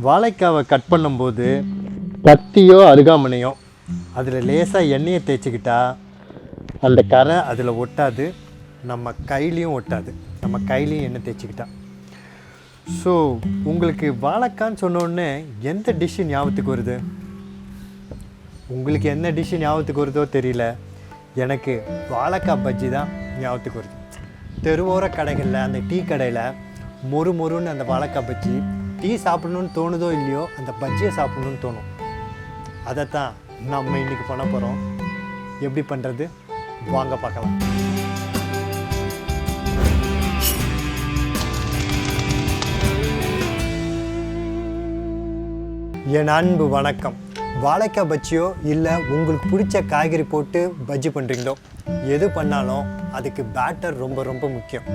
வாழைக்காவை cut பண்ணும்போது கத்தியோ அருகாமனையோ அதில் லேசாக எண்ணெயை தேய்ச்சிக்கிட்டா அந்த கரை அதில் ஒட்டாது, நம்ம கையிலையும் ஒட்டாது, நம்ம கையிலையும் எண்ணெய் தேய்ச்சிக்கிட்டா. ஸோ உங்களுக்கு வாழைக்கான்னு சொன்னோடனே எந்த டிஷ்ஷு ஞாபகத்துக்கு வருது? உங்களுக்கு என்ன டிஷ்ஷு ஞாபகத்துக்கு வருதோ தெரியல, எனக்கு வாழைக்காய் பஜ்ஜி தான் ஞாபகத்துக்கு வருது. தெருவோர கடைகளில், அந்த டீ கடையில் மொறு மொறுன்னு அந்த வாழைக்காய் பஜ்ஜி, டீ சாப்பிடணுன்னு தோணுதோ இல்லையோ அந்த பஜ்ஜியை சாப்பிடணுன்னு தோணும். அதைத்தான் நம்ம இன்றைக்கி பண்ண போகிறோம். எப்படி பண்ணுறது வாங்க பார்க்கலாம். என் அன்பு வணக்கம். வாழைக்காய் பஜ்ஜியோ இல்லை உங்களுக்கு பிடிச்ச காய்கறி போட்டு பஜ்ஜி பண்ணுறீங்களோ, எது பண்ணாலும் அதுக்கு பேட்டர் ரொம்ப ரொம்ப முக்கியம்.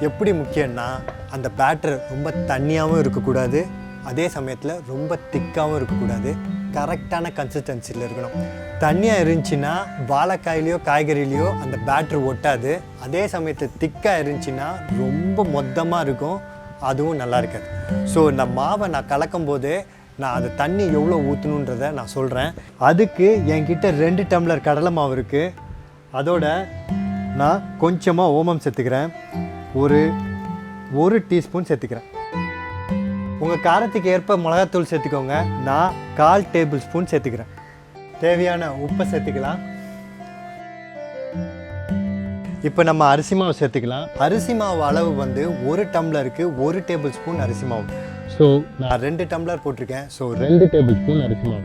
எப்படி முக்கியம்னா, அந்த பேட்டர் ரொம்ப தண்ணியாகவும் இருக்கக்கூடாது, அதே சமயத்தில் ரொம்ப திக்காகவும் இருக்கக்கூடாது, கரெக்டான கன்சிஸ்டன்சியில் இருக்கணும். தண்ணியாக இருந்துச்சுன்னா வாழைக்காயிலையோ காய்கறிலையோ அந்த பேட்டர் ஒட்டாது, அதே சமயத்தில் திக்காக இருந்துச்சுன்னா ரொம்ப மொத்தமாக இருக்கும், அதுவும் நல்லா இருக்காது. ஸோ இந்த மாவை நான் கலக்கும் போதே நான் அது தண்ணி எவ்வளோ ஊற்றணுன்றதை நான் சொல்கிறேன். அதுக்கு என்கிட்ட 2 டம்ளர் கடலை மாவு இருக்குது. அதோட நான் கொஞ்சமாக ஓமம் சேர்த்துக்கிறேன், ஒரு டீஸ்பூன் சேர்த்துக்கிறேன். உங்கள் காரத்துக்கு ஏற்ப மிளகாத்தூள் சேர்த்துக்கோங்க. நான் 1/4 டேபிள் ஸ்பூன் சேர்த்துக்கிறேன். தேவையான உப்பை சேர்த்துக்கலாம். இப்போ நம்ம அரிசி மாவு சேர்த்துக்கலாம். அரிசி மாவு அளவு வந்து 1 டம்ளருக்கு 1 டேபிள் ஸ்பூன் அரிசி மாவு. ஸோ நான் 2 டம்ளர் போட்டிருக்கேன். ஸோ 2 டேபிள் ஸ்பூன் அரிசி மாவு.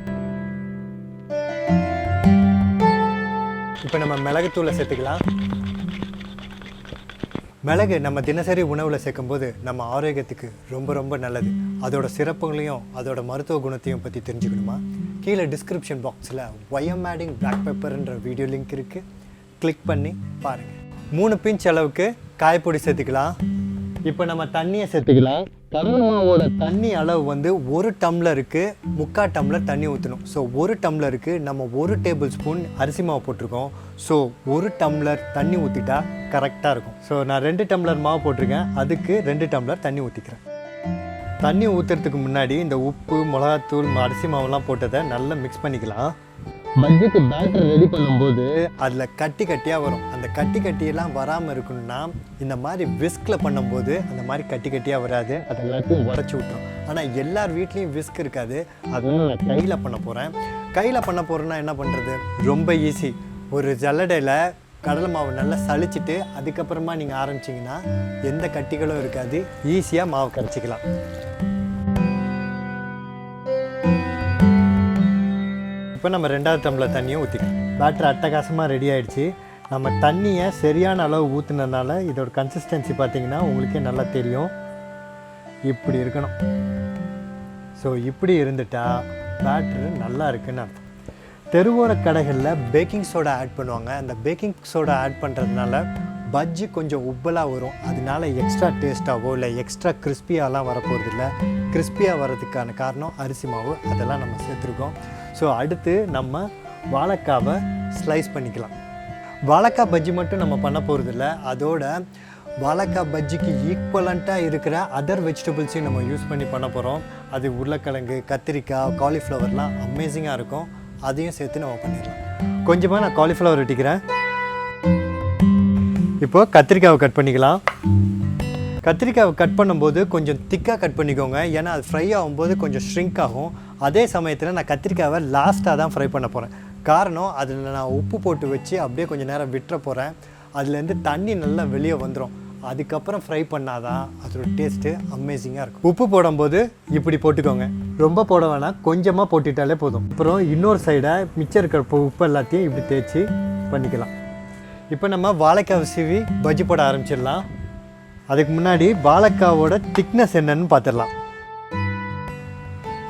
இப்போ நம்ம மிளகுத்தூளை சேர்த்துக்கலாம். மிளகு நம்ம தினசரி உணவில் சேர்க்கும்போது நம்ம ஆரோக்கியத்துக்கு ரொம்ப ரொம்ப நல்லது. அதோட சிறப்புகளையும் அதோட மருத்துவ குணத்தையும் பற்றி தெரிஞ்சுக்கணுமா, கீழே டிஸ்கிரிப்ஷன் பாக்ஸில் ஒய் எம் ஆடிங் பிளாக் பெப்பர்ன்ற வீடியோ லிங்க் இருக்குது, கிளிக் பண்ணி பாருங்கள். 3 பிஞ்ச் அளவுக்கு காய்பொடி சேர்த்துக்கலாம். இப்போ நம்ம தண்ணியை சேர்த்துக்கலாம். கடலை மாவோட தண்ணி அளவு வந்து 1 டம்ளருக்கு 3/4 டம்ளர் தண்ணி ஊற்றணும். ஸோ 1 டம்ளருக்கு நம்ம 1 டேபிள் ஸ்பூன் அரிசி மாவு போட்டிருக்கோம். ஸோ 1 டம்ளர் தண்ணி ஊற்றிட்டா கரெக்டாக இருக்கும். ஸோ நான் 2 டம்ளர் மாவு போட்டிருக்கேன், அதுக்கு 2 டம்ளர் தண்ணி ஊற்றிக்கிறேன். தண்ணி ஊற்றுறதுக்கு முன்னாடி இந்த உப்பு, மிளகாத்தூள், அரிசி மாவுலாம் போட்டதை நல்லா மிக்ஸ் பண்ணிக்கலாம். பஜ்ஜிக்கு பேட்டர் ரெடி பண்ணும்போது அதில் கட்டி கட்டியாக வரும். அந்த கட்டி கட்டியெல்லாம் வராமல் இருக்கணும்னா இந்த மாதிரி விஸ்கில் பண்ணும்போது அந்த மாதிரி கட்டி கட்டியாக வராது, அது எல்லாத்தையும் உடச்சி விட்டுரும். ஆனால் எல்லார் வீட்லேயும் விஸ்க் இருக்காது, அதனால நான் கையில் பண்ண போகிறேன். கையில் பண்ண போகிறேன்னா என்ன பண்ணுறது, ரொம்ப ஈஸி. ஒரு ஜல்லடையில் கடலை மாவு நல்லா சளிச்சிட்டு அதுக்கப்புறமா நீங்கள் ஆரம்பிச்சிங்கன்னா எந்த கட்டிகளும் இருக்காது, ஈஸியாக மாவு கரைச்சிக்கலாம். இப்போ நம்ம 2வது டம்ளர் தண்ணியை ஊற்றிக்கலாம். பேட்டர் அட்டகாசமாக ரெடி ஆகிடுச்சு. நம்ம தண்ணியை சரியான அளவு ஊற்றுனதுனால இதோட கன்சிஸ்டன்சி பார்த்திங்கன்னா உங்களுக்கே நல்லா தெரியும். இப்படி இருக்கணும். ஸோ இப்படி இருந்துட்டால் பேட்டரு நல்லா இருக்குன்னு அர்த்தம். தெருவோர கடைகளில் பேக்கிங் சோடா ஆட் பண்ணுவாங்க. அந்த பேக்கிங் சோடா ஆட் பண்ணுறதுனால பஜ்ஜி கொஞ்சம் உப்பலாக வரும். அதனால எக்ஸ்ட்ரா டேஸ்ட்டாகவோ இல்லை எக்ஸ்ட்ரா கிறிஸ்பியாலாம் வரப்போகிறது இல்லை. கிறிஸ்பியாக வர்றதுக்கான காரணம் அரிசி மாவு, அதெல்லாம் நம்ம சேர்த்துருக்கோம். ஸோ அடுத்து நம்ம வாழைக்காவை ஸ்லைஸ் பண்ணிக்கலாம். வாழைக்காய் பஜ்ஜி மட்டும் நம்ம பண்ண போகிறது இல்லை, அதோட வாழைக்காய் பஜ்ஜிக்கு ஈக்குவலண்ட்டாக இருக்கிற அதர் வெஜிடபிள்ஸையும் நம்ம யூஸ் பண்ணி பண்ண போகிறோம். அது உருளைக்கிழங்கு, கத்திரிக்காய், காலிஃப்ளவர்லாம் அமேசிங்காக இருக்கும். அதையும் சேர்த்து நம்ம பண்ணிடலாம். கொஞ்சமாக நான் காலிஃப்ளவர் வெட்டிக்கிறேன். இப்போது கத்திரிக்காவை கட் பண்ணிக்கலாம். கத்திரிக்காவை கட் பண்ணும்போது கொஞ்சம் திக்காக கட் பண்ணிக்கோங்க, ஏன்னா அது ஃப்ரை ஆகும்போது கொஞ்சம் ஷ்ரிங்க் ஆகும். அதே சமயத்தில் நான் கத்திரிக்காவை லாஸ்ட்டாக தான் ஃப்ரை பண்ண போகிறேன். காரணம், அதில் நான் உப்பு போட்டு வச்சு அப்படியே கொஞ்சம் நேரம் விட்டுற போகிறேன். அதுலேருந்து தண்ணி நல்லா வெளியே வந்துடும். அதுக்கப்புறம் ஃப்ரை பண்ணாதான் அதோட டேஸ்ட்டு அமேசிங்காக இருக்கும். உப்பு போடும்போது இப்படி போட்டுக்கோங்க, ரொம்ப போட வேணாம், கொஞ்சமாக போட்டுட்டாலே போதும். அப்புறம் இன்னொரு சைடை மிச்சம் இருக்கிற உப்பு எல்லாத்தையும் இப்படி தேய்ச்சி பண்ணிக்கலாம். இப்போ நம்ம வாழைக்காய் சீவி பஜ்ஜி போட ஆரம்பிச்சிடலாம். அதுக்கு முன்னாடி வாழைக்காவோட திக்னஸ் என்னன்னு பார்த்துடலாம்.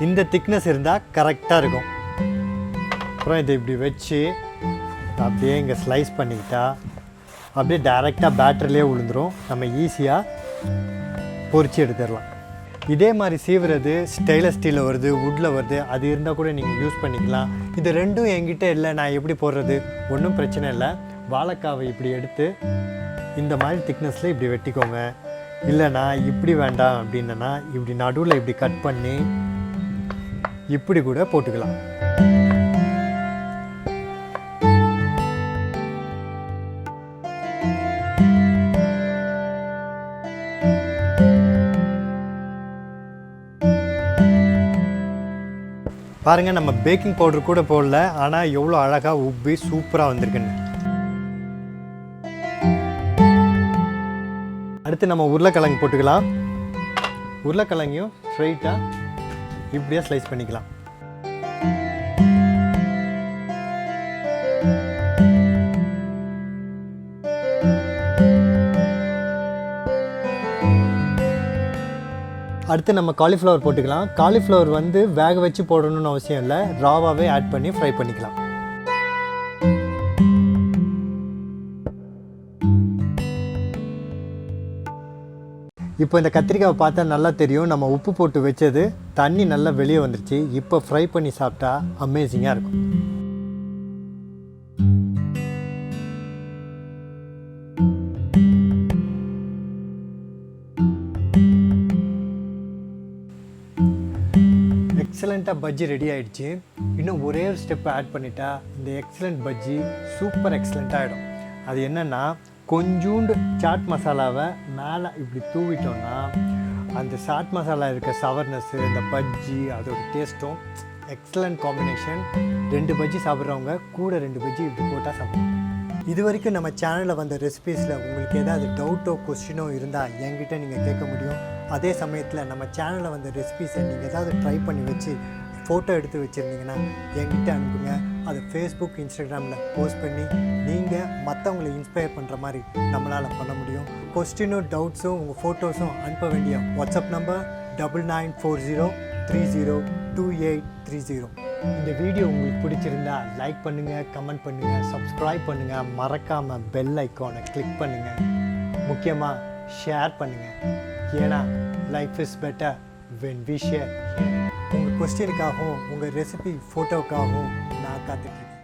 இந்த திக்னஸ் இருந்தால் கரெக்டாக இருக்கும். அப்புறம் இதை இப்படி வச்சு அப்படியே இங்கே ஸ்லைஸ் பண்ணிக்கிட்டா அப்படியே டைரெக்டாக பேட்டர்லேயே விழுந்துடும். நம்ம ஈஸியாக பொரித்து எடுத்துடலாம். இதே மாதிரி சீவுறது ஸ்டெயின்லெஸ் ஸ்டீலில் வருது, வுட்டில் வருது, அது இருந்தால் கூட நீங்கள் யூஸ் பண்ணிக்கலாம். இது ரெண்டும் என்கிட்ட இல்லை, நான் எப்படி போடுறது? ஒன்றும் பிரச்சனை இல்லை. வாழைக்காவை இப்படி எடுத்து இந்த மாதிரி திக்னஸில் இப்படி வெட்டிக்கோங்க. இல்லைனா இப்படி வேண்டாம் அப்படின்னா இப்படி நடுவில் இப்படி கட் பண்ணி இப்படி கூட போட்டுக்கலாம். பாருங்கள், நம்ம பேக்கிங் பவுடர் கூட போடல, ஆனால் எவ்வளோ அழகாக உப்பி சூப்பராக வந்திருக்குன்னு. அடுத்து நம்ம உருளைக்கிழங்கு போட்டுக்கலாம். உருளைக்கிழங்கையும் ஸ்ட்ரைட்டாக இப்படியே ஸ்லைஸ் பண்ணிக்கலாம். அடுத்து நம்ம காலிஃப்ளவர் போட்டுக்கலாம். காலிஃப்ளவர் வந்து வேக வச்சு போடணும்னு அவசியம் இல்லை, ராவாகவே ஆட் பண்ணி ஃப்ரை பண்ணிக்கலாம். இப்போ இந்த கத்திரிக்காவை பார்த்தா நல்லா தெரியும், நம்ம உப்பு போட்டு வச்சது தண்ணி நல்லா வெளியே வந்துருச்சு. இப்போ ஃப்ரை பண்ணி சாப்பிட்டா அமேசிங்காக இருக்கும். எக்ஸலண்ட்டாக பஜ்ஜி ரெடி ஆகிடுச்சு. இன்னும் ஒரே ஒரு ஸ்டெப் ஆட் பண்ணிட்டா இந்த எக்ஸலண்ட் பஜ்ஜி சூப்பர் எக்ஸலண்ட்டாக ஆகிடும். அது என்னென்னா, கொஞ்சோண்டு சாட் மசாலாவை மேலே இப்படி தூவிட்டோம்னா அந்த சாட் மசாலா இருக்க சவர்னஸ்ஸு, இந்த பஜ்ஜி அதோட டேஸ்ட்டும் எக்ஸலண்ட் காம்பினேஷன். 2 பஜ்ஜி சாப்பிட்றவங்க கூட 2 பஜ்ஜி இப்படி போட்டால் சாப்பிடுவோம். இது வரைக்கும் நம்ம சேனலில் வந்த ரெசிபீஸில் உங்களுக்கு ஏதாவது டவுட்டோ கொஸ்டினோ இருந்தால் என்கிட்ட நீங்கள் கேட்க முடியும். அதே சமயத்தில் நம்ம சேனலில் வந்த ரெசிபீஸை நீங்கள் ஏதாவது ட்ரை பண்ணி வச்சு ஃபோட்டோ எடுத்து வச்சுருந்தீங்கன்னா என்கிட்ட அனுப்புங்க. அதை ஃபேஸ்புக், இன்ஸ்டாகிராமில் போஸ்ட் பண்ணி நீங்கள் மற்றவங்களை இன்ஸ்பயர் பண்ணுற மாதிரி நம்மளால் பண்ண முடியும். கொஸ்டினும் டவுட்ஸும் உங்கள் ஃபோட்டோஸும் அனுப்ப வேண்டிய வாட்ஸ்அப் நம்பர் 9940302830. இந்த வீடியோ உங்களுக்கு பிடிச்சிருந்தா லைக் பண்ணுங்கள், கமெண்ட் பண்ணுங்கள், சப்ஸ்கிரைப் பண்ணுங்கள், மறக்காமல் பெல் ஐக்கானை கிளிக் பண்ணுங்கள். முக்கியமாக ஷேர் பண்ணுங்கள். ஏன்னா life is better when we share. உங்கள் கொஸ்டினுக்காகவும் உங்கள் ரெசிபி ஃபோட்டோவுக்காகவும் நான் காத்துட்ருக்கேன்.